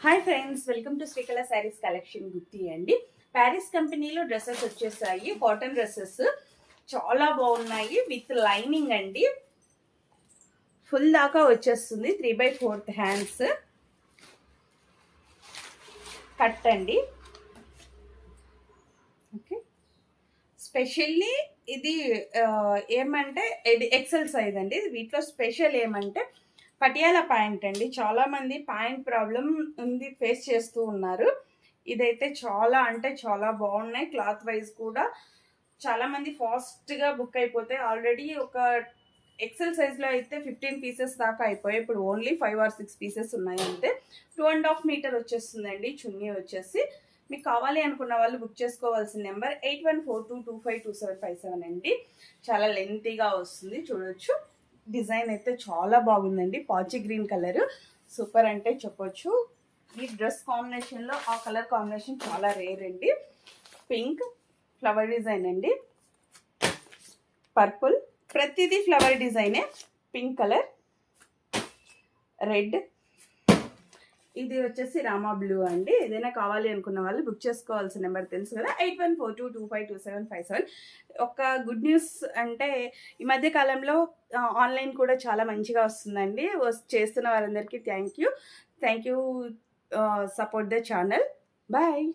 Hi friends, welcome to Srikala sarees collection. గుత్తి అండి. Paris కంపెనీలో డ్రెస్సెస్ వచ్చేసాయి. కాటన్ డ్రెస్సెస్ చాలా బాగున్నాయి. విత్ లైనింగ్ అండి. ఫుల్ దాకా వచ్చేస్తుంది. 3/4 హ్యాండ్స్ కట్ అండి. ఓకే, స్పెషల్లీ ఇది ఏమంటే ఇది ఎక్సెల్ సైజ్ అండి. వీటిలో స్పెషల్ ఏమంటే పటియాలా ప్యాంట్ అండి. చాలా మంది ప్యాంట్ ప్రాబ్లం ఉంది, ఫేస్ చేస్తూ ఉన్నారు. ఇదైతే చాలా అంటే చాలా బాగున్నాయి. క్లాత్ వైజ్ కూడా చాలా మంది ఫాస్ట్గా బుక్ అయిపోతాయి. ఆల్రెడీ ఒక ఎక్సెల్ సైజ్లో అయితే 15 పీసెస్ దాకా అయిపోయాయి. ఇప్పుడు ఓన్లీ 5 or 6 పీసెస్ ఉన్నాయి. అంతే 2.5 మీటర్ వచ్చేస్తుందండి చున్నీ వచ్చేసి. మీకు కావాలి అనుకున్న వాళ్ళు బుక్ చేసుకోవాల్సిన నెంబర్ 8142252757 అండి. చాలా లెంతీగా వస్తుంది, చూడొచ్చు. డిజైన్ అయితే చాలా బాగుందండి. పాచి గ్రీన్ కలర్ సూపర్ అంటే చెప్పొచ్చు. ఈ డ్రెస్ కాంబినేషన్లో ఆ కలర్ కాంబినేషన్ చాలా రేర్ అండి. పింక్ ఫ్లవర్ డిజైన్ అండి, పర్పుల్, ప్రతిదీ ఫ్లవర్ డిజైనే. పింక్ కలర్, రెడ్, ఇది వచ్చేసి రామా బ్లూ అండి. ఏదైనా కావాలి అనుకున్న వాళ్ళు బుక్ చేసుకోవాల్సిన నెంబర్ తెలుసు కదా, 8142252757. ఒక గుడ్ న్యూస్ అంటే ఈ మధ్య కాలంలో ఆన్లైన్ కూడా చాలా మంచిగా వస్తుందండి. చేస్తున్న వారందరికీ thank you. Support the channel. Bye.